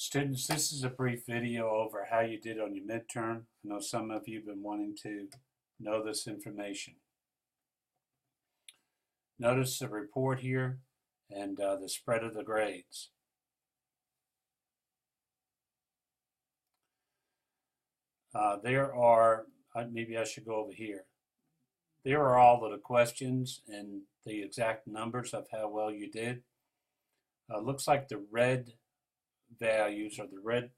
Students, this is a brief video over how you did on your midterm. I know some of you have been wanting to know this information. Notice the report here and the spread of the grades. There are, maybe I should go over here. There are all of the questions and the exact numbers of how well you did. Looks like the red values or the red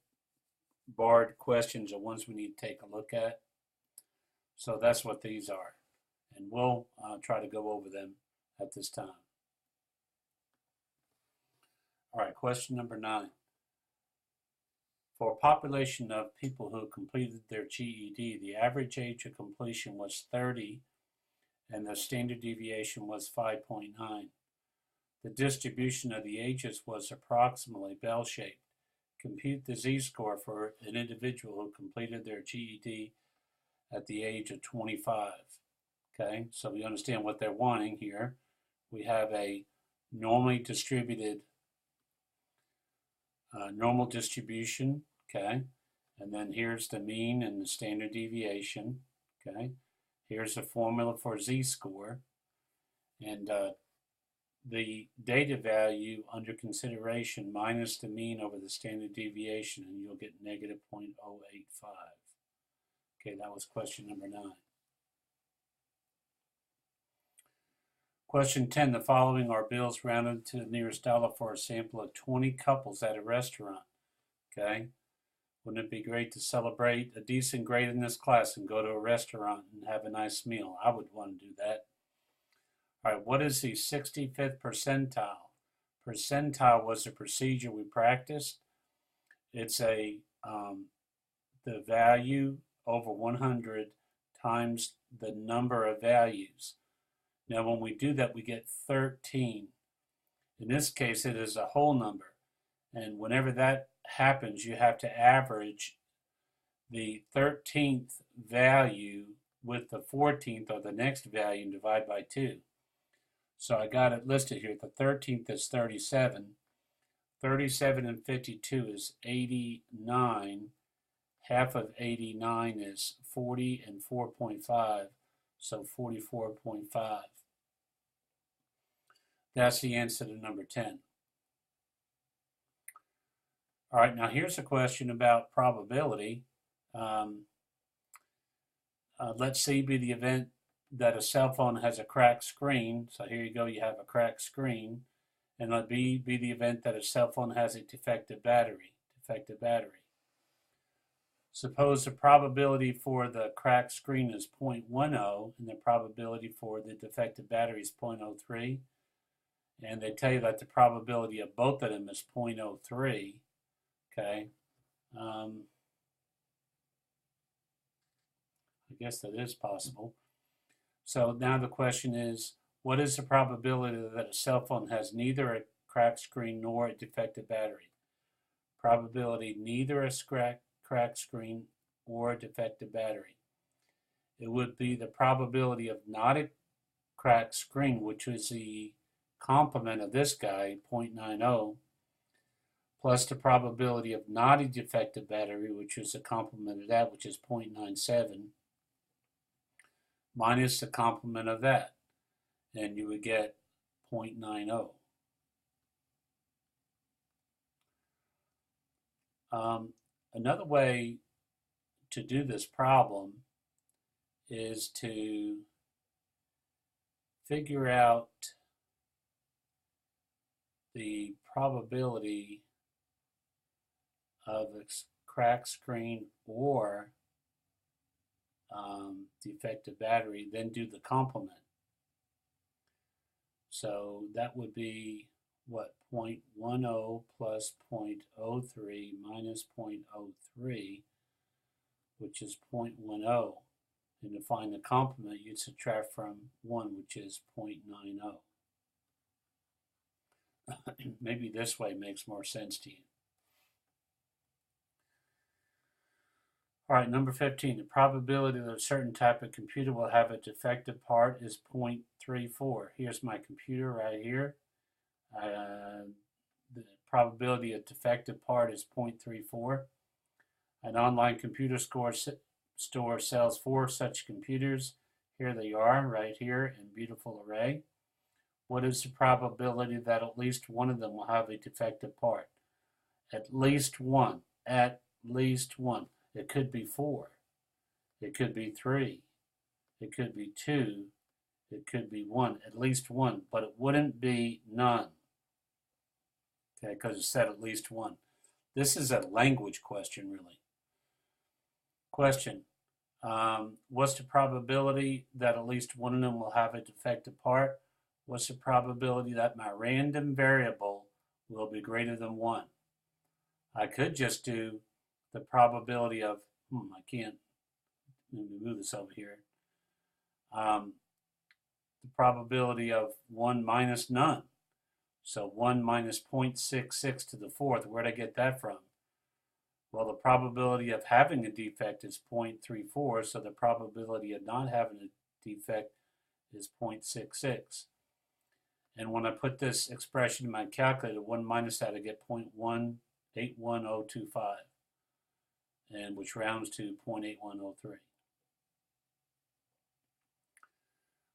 barred questions are ones we need to take a look at. So that's what these are. And we'll try to go over them at this time. All right, question number 9. For a population of people who completed their GED, the average age of completion was 30 and the standard deviation was 5.9. The distribution of the ages was approximately bell-shaped. Compute the z-score for an individual who completed their GED at the age of 25. Okay, so we understand what they're wanting here. We have a normally distributed normal distribution, okay, and then here's the mean and the standard deviation, okay. Here's the formula for z-score, and the data value under consideration minus the mean over the standard deviation, and you'll get negative 0.085. Okay, that was question number 9. Question 10, the following are bills rounded to the nearest dollar for a sample of 20 couples at a restaurant. Okay, wouldn't it be great to celebrate a decent grade in this class and go to a restaurant and have a nice meal? I would want to do that. All right, what is the 65th percentile? Percentile was a procedure we practiced. It's the value over 100 times the number of values. Now, when we do that, we get 13. In this case, it is a whole number. And whenever that happens, you have to average the 13th value with the 14th or the next value and divide by 2. So I got it listed here. The 13th is 37. 37 and 52 is 89. Half of 89 is 40 and 4.5. So 44.5. That's the answer to number 10. All right, now here's a question about probability. Let C be the event that a cell phone has a cracked screen. So here you go, you have a cracked screen. And let B be the event that a cell phone has a defective battery. Suppose the probability for the cracked screen is 0.10 and the probability for the defective battery is 0.03. And they tell you that the probability of both of them is 0.03. Okay. I guess that is possible. So now the question is, what is the probability that a cell phone has neither a cracked screen nor a defective battery? Probability neither a cracked screen or a defective battery. It would be the probability of not a cracked screen, which is the complement of this guy, 0.90, plus the probability of not a defective battery, which is the complement of that, which is 0.97, minus the complement of that, and you would get 0.90. Another way to do this problem is to figure out the probability of a cracked screen or defective battery, then do the complement. So that would be what, 0.10 plus 0.03 minus 0.03, which is 0.10. And to find the complement, you'd subtract from 1, which is 0.90. Maybe this way makes more sense to you. All right, number 15, the probability that a certain type of computer will have a defective part is 0.34. Here's my computer right here. The probability a defective part is 0.34. An online computer store sells 4 such computers. Here they are, right here in beautiful array. What is the probability that at least one of them will have a defective part? At least one. At least one. It could be 4. It could be 3. It could be 2. It could be 1. At least one. But it wouldn't be none. Okay, because it said at least one. This is a language question, really. Question. What's the probability that at least one of them will have a defective part? What's the probability that my random variable will be greater than 1? I could just do the probability of, I can't, let me move this over here. The probability of 1 minus none. So 1 minus 0.66 to the 4th, where'd I get that from? Well, the probability of having a defect is 0.34, so the probability of not having a defect is 0.66. And when I put this expression in my calculator, 1 minus that, I get 0.181025, and which rounds to 0.8103.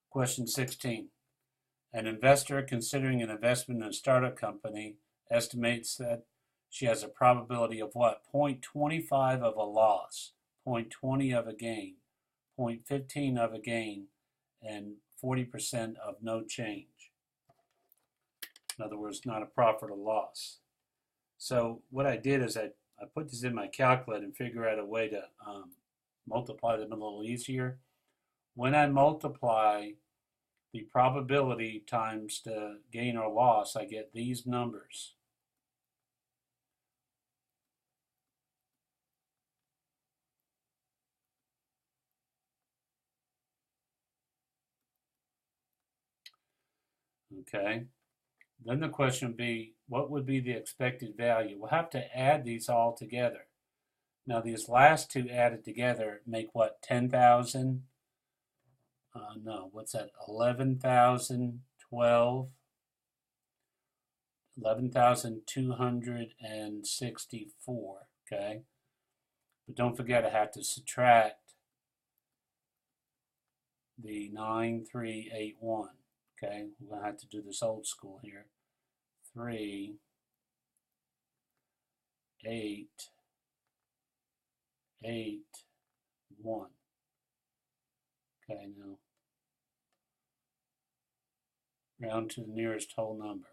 Question 16. An investor considering an investment in a startup company estimates that she has a probability of what? 0.25 of a loss, 0.20 of a gain, 0.15 of a gain, and 40% of no change. In other words, not a profit or loss. So what I did is I put this in my calculator and figure out a way to multiply them a little easier. When I multiply the probability times the gain or loss, I get these numbers. Okay. Then the question would be, what would be the expected value? We'll have to add these all together. Now these last two added together make what, 10,000? No, what's that? 11,012, 11,264, okay? But don't forget I have to subtract the 9381, okay? We're going to have to do this old school here. 3, 8, 8, 1. Okay, now round to the nearest whole number.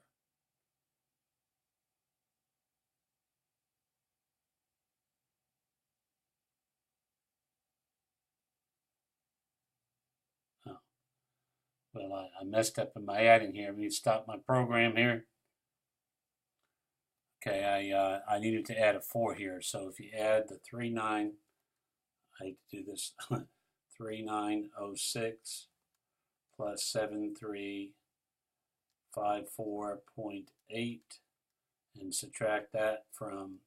Oh. Well, I messed up in my adding here. Let me stop my program here. Okay, I needed to add a 4 here. So if you add the 39, I hate to do this, 3906 plus 7354.8 and subtract that from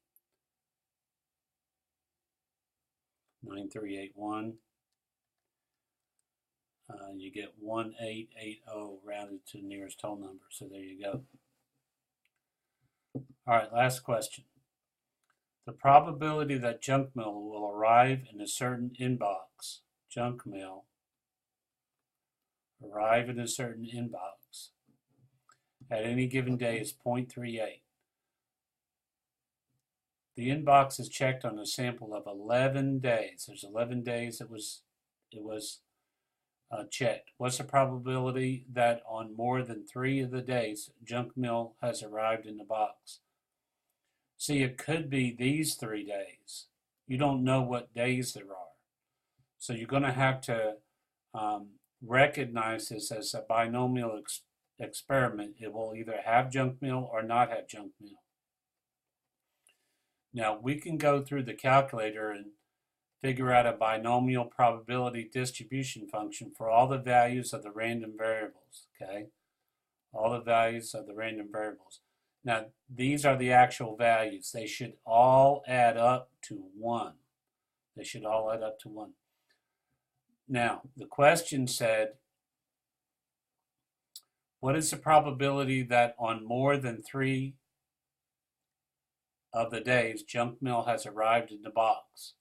9381. You get 1880 rounded to the nearest whole number. So there you go. All right, last question. The probability that junk mail will arrive in a certain inbox, junk mail, arrive in a certain inbox at any given day is 0.38. The inbox is checked on a sample of 11 days. There's 11 days it was checked. What's the probability that on more than 3 of the days junk mail has arrived in the box? See, it could be these 3 days. You don't know what days there are. So you're going to have to recognize this as a binomial experiment. It will either have junk mail or not have junk mail. Now, we can go through the calculator and figure out a binomial probability distribution function for all the values of the random variables, okay? All the values of the random variables. Now, these are the actual values. They should all add up to 1. They should all add up to 1. Now, the question said, what is the probability that on more than 3 of the days, junk mail has arrived in the box.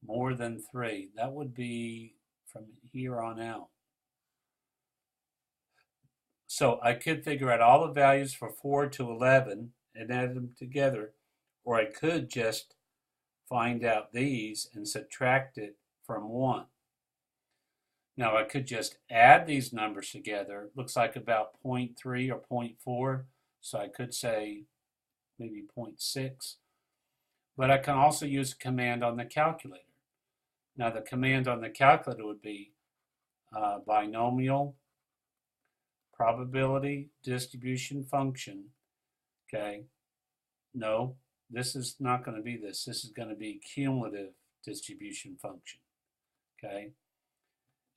More than 3. That would be from here on out. So I could figure out all the values for 4 to 11 and add them together, or I could just find out these and subtract it from 1. Now I could just add these numbers together. Looks like about 0.3 or 0.4, so I could say maybe 0.6. But I can also use a command on the calculator. Now the command on the calculator would be binomial probability distribution function. Okay, no, this is not going to be this. This is going to be cumulative distribution function. Okay,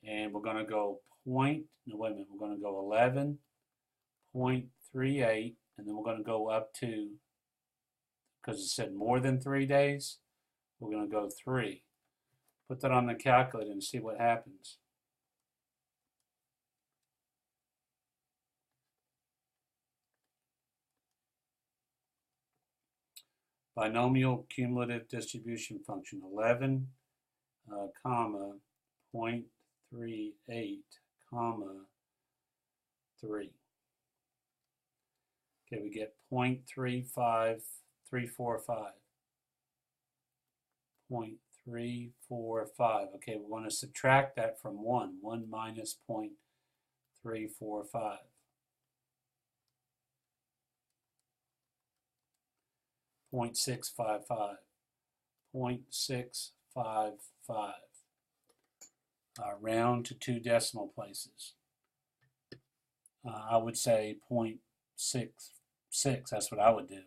and we're going to go we're going to go 11.38, and then we're going to go up to, because it said more than 3 days, we're going to go 3. Put that on the calculator and see what happens. Binomial cumulative distribution function, 11, comma, 0.38, comma, 3. Okay, we get 0.35345. 0.345. Okay, we want to subtract that from 1. 1 minus 0.345. 0.655. 0.655. Round to 2 decimal places. I would say 0.66. That's what I would do.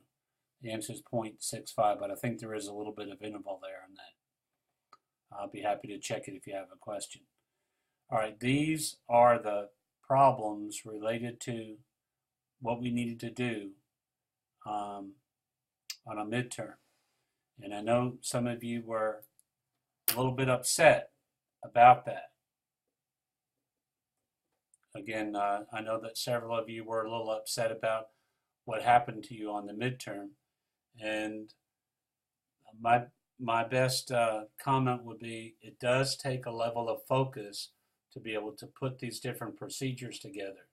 The answer is 0.65, but I think there is a little bit of interval there on that. I'll be happy to check it if you have a question. All right, these are the problems related to what we needed to do on a midterm. And I know some of you were a little bit upset about that. Again, I know that several of you were a little upset about what happened to you on the midterm. And my best comment would be, it does take a level of focus to be able to put these different procedures together.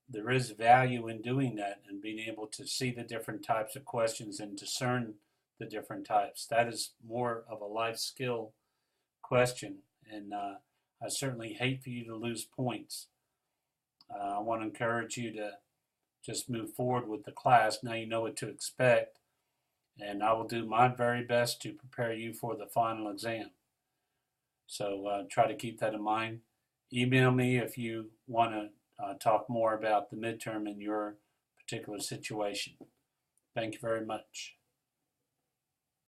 There is value in doing that and being able to see the different types of questions and discern the different types. That is more of a life skill question, and I certainly hate for you to lose points. I want to encourage you to just move forward with the class. Now you know what to expect, and I will do my very best to prepare you for the final exam. So try to keep that in mind. Email me if you want to talk more about the midterm in your particular situation. Thank you very much.